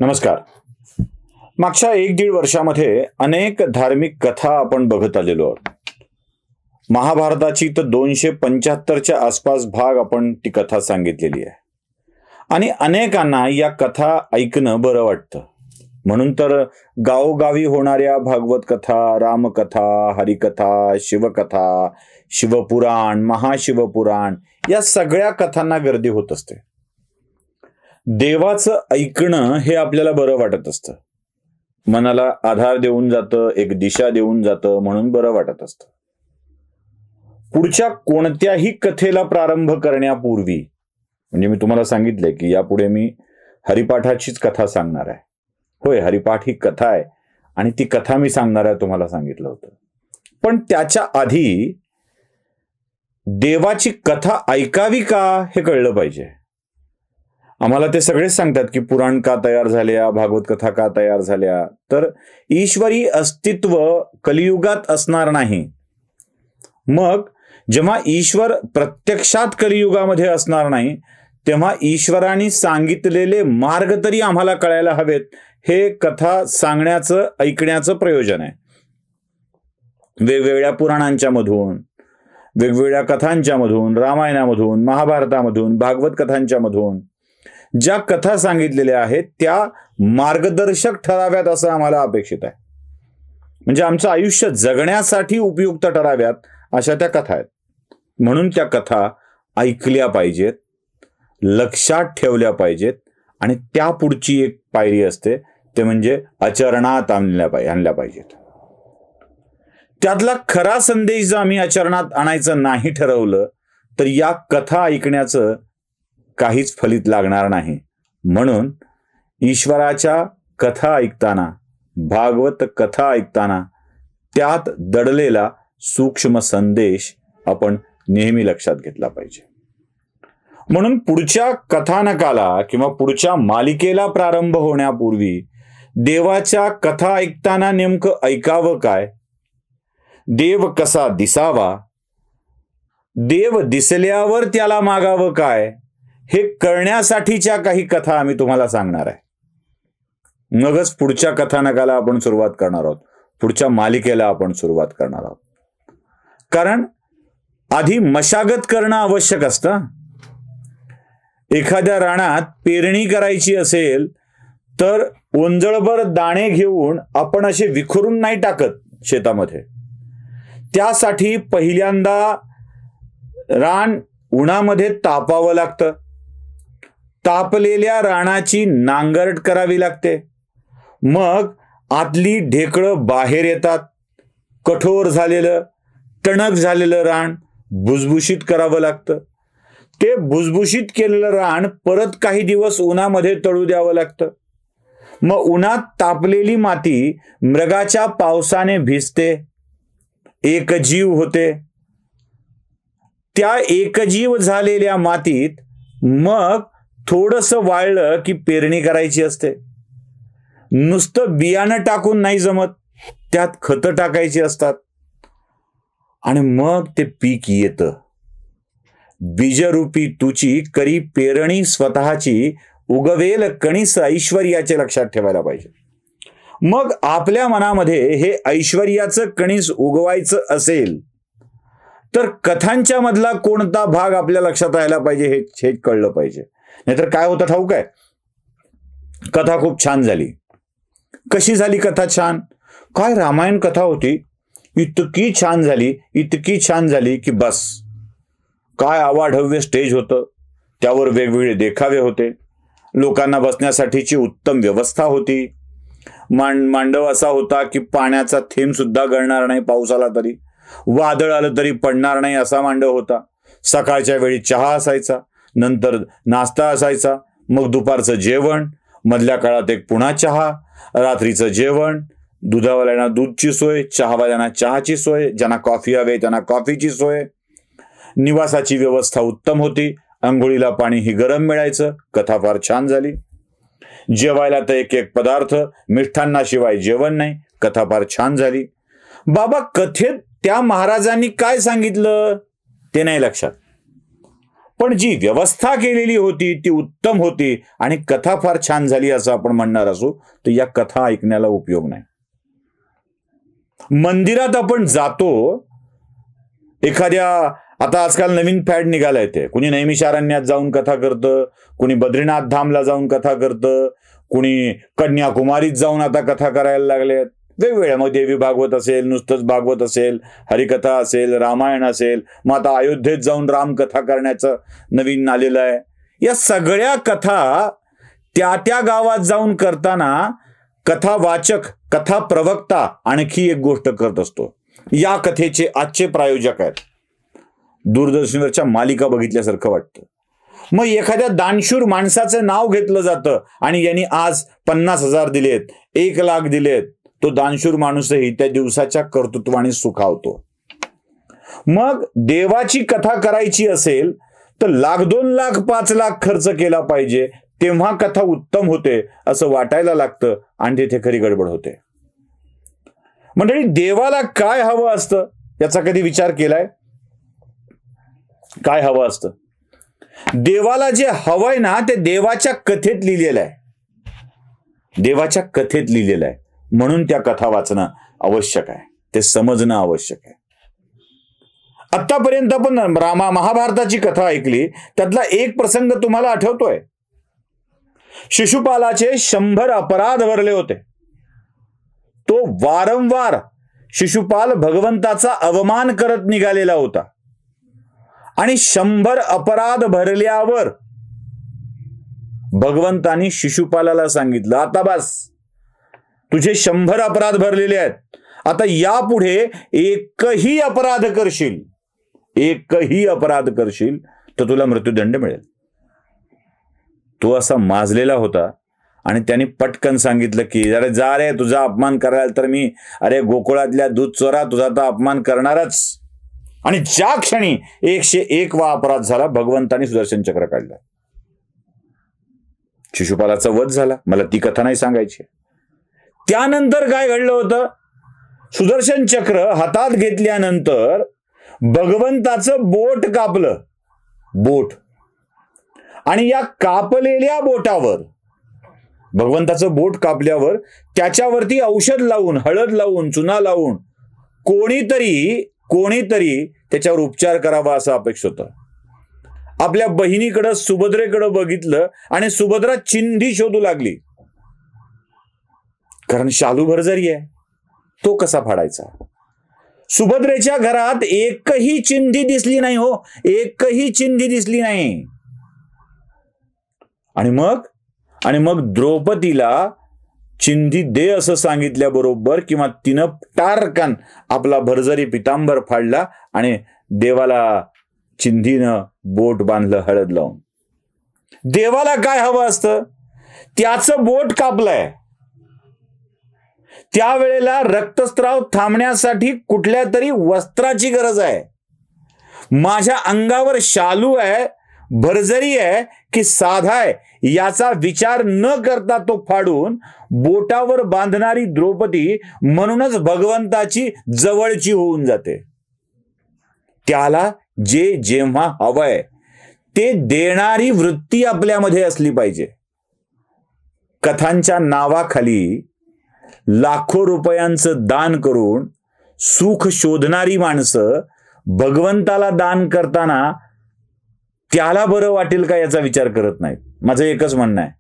नमस्कार. मागच्या 1-1.5 वर्षामध्ये अनेक धार्मिक कथा आपण बघत आलेलो आहोत. महाभारताची तर 275च्या आसपास भाग आपण ती कथा सांगितलेली आहे आणि अनेकांना या कथा ऐकणं बरं वाटतं. म्हणून तर गावोगावी होणाऱ्या भागवत कथा, रामकथा, हरिकथा, शिवकथा, शिवपुराण, महाशिवपुराण या सगळ्या कथांना गर्दी होत असते. देवाचं ऐकणं हे आपल्याला बरं वाटत असतं, मनाला आधार देऊन जातं, एक दिशा देऊन जातं, म्हणून बरं वाटत असतं. पुढच्या कोणत्याही कथेला प्रारंभ करण्यापूर्वी, म्हणजे मी तुम्हाला सांगितलंय की यापुढे मी हरिपाठाचीच कथा सांगणार आहे. होय, हरिपाठ ही कथा आहे आणि ती कथा मी सांगणार आहे, तुम्हाला सांगितलं होतं. पण त्याच्या आधी देवाची कथा ऐकावी का हे कळलं पाहिजे. आम्हाला ते सगळेच सांगतात की पुराण का तयार झाल्या, भागवत कथा का तयार झाल्या. तर ईश्वरी अस्तित्व कलियुगात असणार नाही. मग जेव्हा ईश्वर प्रत्यक्षात कलियुगामध्ये असणार नाही, तेव्हा ईश्वराने सांगितलेले मार्ग तरी आम्हाला कळायला हवेत. हे कथा सांगण्याचं, ऐकण्याचं प्रयोजन आहे. वेगवेगळ्या पुराणांच्या मधून, वेगवेगळ्या कथांच्या मधून, रामायणामधून, महाभारतामधून, भागवत कथांच्या मधून ज्या कथा सांगितलेल्या आहेत त्या मार्गदर्शक ठराव्यात असं आम्हाला अपेक्षित आहे. म्हणजे आमचं आयुष्य जगण्यासाठी उपयुक्त ठराव्यात अशा त्या कथा आहेत. म्हणून त्या कथा ऐकल्या पाहिजेत, लक्षात ठेवल्या पाहिजेत आणि त्या पुढची एक पायरी असते, ते म्हणजे आचरणात आणल्या पाहिजेत. त्यातला खरा संदेश जर आम्ही आचरणात आणायचं नाही ठरवलं तर या कथा ऐकण्याचं काहीच फलित लागणार नाही. म्हणून ईश्वराच्या कथा ऐकताना, भागवत कथा ऐकताना त्यात दडलेला सूक्ष्म संदेश आपण नेहमी लक्षात घेतला पाहिजे. म्हणून पुढच्या कथानकाला किंवा पुढच्या मालिकेला प्रारंभ होण्यापूर्वी देवाच्या कथा ऐकताना नेमकं ऐकावं काय, देव कसा दिसावा, देव दिसल्यावर त्याला मागावं काय, हे कळण्यासाठीच्या काही कथा आम्ही तुम्हाला सांगणार आहे. मगच पुढच्या कथानकाला आपण सुरुवात करणार आहोत, पुढच्या मालिकेला आपण सुरुवात करणार आहोत. कारण आधी मशागत करणं आवश्यक असतं. एखाद्या रानात पेरणी करायची असेल तर ओंजळभर दाणे घेऊन आपण असे विखुरून नाही टाकत शेतामध्ये. त्यासाठी पहिल्यांदा रान उन्हामध्ये तापावं लागतं. तापलेल्या रानाची नांगरट करावी लागते. मग आतली ढेकळं बाहेर येतात. कठोर झालेलं, टणक झालेलं रान भुसभुशीत करावं लागतं. ते भुसभुशीत केलेलं रान परत काही दिवस उन्हामध्ये तळू द्यावं लागतं. मग उन्हात तापलेली माती मृगाच्या पावसाने भिजते, एकजीव होते. त्या एकजीव झालेल्या मातीत मग थोडंसं वाळलं की पेरणी करायची असते. नुसतं बियाणं टाकून नाही जमत, त्यात खतं टाकायची असतात आणि मग ते पीक येतं. बीजरूपी तुची करी पेरणी स्वतःची, उगवेल कणीस ऐश्वर्याचे लक्षात ठेवायला पाहिजे. मग आपल्या मनामध्ये हे ऐश्वर्याचं कणीस उगवायचं असेल तर कथांच्या मधला कोणता भाग आपल्या लक्षात राहायला पाहिजे हे कळलं पाहिजे. नाहीतर काय होतं ठाऊक आहे, कथा खूप छान झाली. कशी झाली कथा छान? काय रामायण कथा होती, इतकी छान झाली, इतकी छान झाली की बस. काय आवाढव्य स्टेज होतं, त्यावर वेगवेगळे देखावे होते, लोकांना बसण्यासाठीची उत्तम व्यवस्था होती. मांडव असा होता की पाण्याचा थेंब सुद्धा गळणार नाही, पाऊस आला तरी, वादळ आलं तरी पडणार नाही असा मांडव होता. सकाळच्या वेळी चहा असायचा, नंतर नाश्ता असायचा, मग दुपारचं जेवण, मधल्या काळात एक पुन्हा चहा, रात्रीचं जेवण, दुधावाल्यांना दूधची सोय, चहावाल्यांना चहाची सोय, ज्यांना कॉफी हवे त्यांना कॉफीची सोय. निवासाची व्यवस्था उत्तम होती, अंघोळीला पाणी ही गरम मिळायचं. कथा फार छान झाली. जेवायला तर एक एक पदार्थ, मिष्ठांनाशिवाय जेवण नाही. कथा फार छान झाली. बाबा कथेत त्या महाराजांनी काय सांगितलं ते नाही लक्षात, पण जी व्यवस्था केलेली होती ती उत्तम होती आणि कथा फार छान झाली असं आपण म्हणणार असू तर या कथा ऐकण्याला उपयोग नाही. मंदिरात आपण जातो, एखाद्या आता आजकाल नवीन फॅड निघालाय ते, कुणी नैमिषारण्यात जाऊन कथा करतं, कुणी बद्रीनाथ धामला जाऊन कथा करतं, कुणी कन्याकुमारीत जाऊन आता कथा करायला लागलेत. वेगवेगळ्या, मग देवी भागवत असेल, नुसतंच भागवत असेल, हरिकथा असेल, रामायण असेल, मग आता अयोध्येत जाऊन रामकथा करण्याचं नवीन आलेलं आहे. या सगळ्या कथा त्या त्या गावात जाऊन करताना कथा वाचक, कथा प्रवक्ता आणखी एक गोष्ट करत असतो. या कथेचे आजचे प्रायोजक आहेत. दूरदर्शनवरच्या मालिका बघितल्यासारखं वाटतं. मग एखाद्या दानशूर माणसाचं नाव घेतलं जातं आणि यांनी आज 50,000 दिलेत, 1,00,000 दिलेत. तो दानशूर माणूसही त्या दिवसाच्या कर्तृत्वाने सुखावतो. मग देवाची कथा करायची असेल तर 1,00,000, 2,00,000, 5,00,000 खर्च केला पाहिजे, तेव्हा कथा उत्तम होते असं वाटायला लागतं आणि तिथे खरी गडबड होते. मंडळी, देवाला काय हवं असतं याचा कधी विचार केलाय? काय हवं असतं? देवाला जे हवंय ना ते देवाच्या कथेत लिहिलेलं आहे. देवाच्या कथेत लिहिलेलं आहे. म्हणून त्या कथा वाचणं आवश्यक आहे, ते समजणं आवश्यक आहे. आतापर्यंत आपण महाभारताची कथा ऐकली, त्यातला एक प्रसंग तुम्हाला आठवतोय? शिशुपालाचे 100 अपराध भरले होते. तो वारंवार शिशुपाल भगवंताचा अवमान करत निघालेला होता आणि 100 अपराध भरल्यावर भगवंतानी शिशुपालाला सांगितलं, आता बस, तुझे 100 अपराध भरलेले आहेत, आता यापुढे एकही अपराध करशील तर तुला मृत्यूदंड मिळेल. तो असा माजलेला होता आणि त्याने पटकन सांगितलं की अरे जा रे, तुझा अपमान करायला तर मी, अरे गोकुळातल्या दूध चोरा, तुझा तर अपमान करणारच. आणि ज्या क्षणी 101 वा अपराध झाला, भगवंतानी सुदर्शन चक्र काढलं. शिशुपालाचा वध झाला. मला ती कथा नाही सांगायची. त्यानंतर काय घडलं होतं? सुदर्शन चक्र हातात घेतल्यानंतर भगवंताचं बोट कापलं. बोट. आणि या कापलेल्या बोटावर, भगवंताचं बोट कापल्यावर त्याच्यावरती औषध लावून, हळद लावून, चुना लावून कोणीतरी त्याच्यावर उपचार करावा असं अपेक्षित होतं. आपल्या बहिणीकडं सुभद्रेकडं बघितलं आणि सुभद्रा चिंधी शोधू लागली, कारण शालू भरजरी आहे, तो कसा फाडायचा. सुभद्रेच्या घरात एकही चिंधी दिसली नाही हो, एकही चिंधी दिसली नाही. आणि मग द्रौपदीला चिंधी दे असं सांगितल्याबरोबर किंवा तिनं टारकन आपला भरजरी पितांबर फाडला आणि देवाला चिंधीनं बोट बांधलं हळद लावून. देवाला काय हवं असतं? त्याचं बोट कापलंय, त्यावेळेला रक्तस्राव थांबण्यासाठी कुठल्या तरी वस्त्राची गरज आहे. माझ्या अंगावर शालू आहे, भरजरी आहे की साधा आहे, याचा विचार न करता तो फाडून बोटावर बांधणारी द्रौपदी म्हणूनच भगवंताची जवळची होऊन जाते. त्याला जे जेव्हा हवंय ते देणारी वृत्ती आपल्यामध्ये असली पाहिजे. कथांच्या नावाखाली लाखो रुपयांचं दान करून सुख शोधणारी माणसं भगवंताला दान करताना त्याला बरं वाटेल का याचा विचार करत नाहीत. माझं एकच म्हणणं आहे,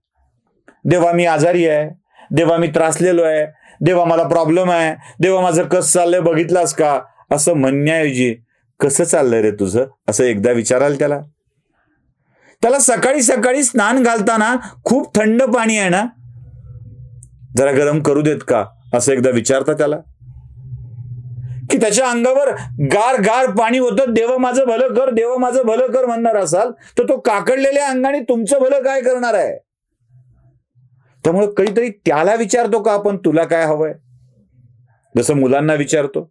देवा मी आजारी आहे, देवा मी त्रासलेलो आहे, देवा मला प्रॉब्लेम आहे, देवा माझं कसं चाललंय बघितलास का, असं म्हणण्याऐवजी कसं चाललंय रे तुझं असं एकदा विचाराल त्याला. सकाळी सकाळी स्नान घालताना खूप थंड पाणी आहे ना, जरा गरम करू देत का असं एकदा विचारता त्याला. की त्याच्या अंगावर गार गार पाणी होतं, देव माझं भलं कर, देव माझं भलं कर म्हणणार असाल तर तो काकडलेल्या अंगाने तुमचं भलं काय करणार आहे. त्यामुळे कधीतरी त्याला विचारतो का आपण, तुला काय हवंय? जसं मुलांना विचारतो,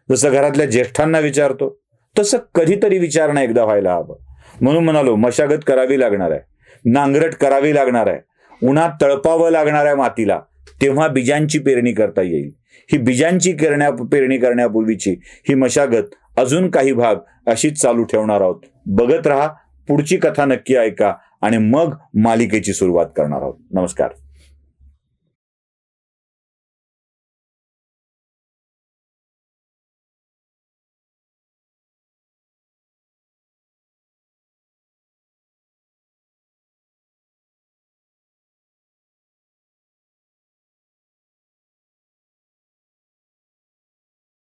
जसं घरातल्या ज्येष्ठांना विचारतो, तसं कधीतरी विचारणं एकदा व्हायला हवं. म्हणून म्हणालो, मशागत करावी लागणार आहे, नांगरट करावी लागणार आहे, उन्हात तळपावं लागणार आहे मातीला, तेव्हा बीजांची पेरणी करता येईल. ही बीजांची पेरणी करण्यापूर्वीची ही मशागत अजून काही भाग अशीच चालू ठेवणार आहोत. बघत राहा, पुढची कथा नक्की ऐका आणि मग मालिकेची सुरुवात करणार आहोत. नमस्कार.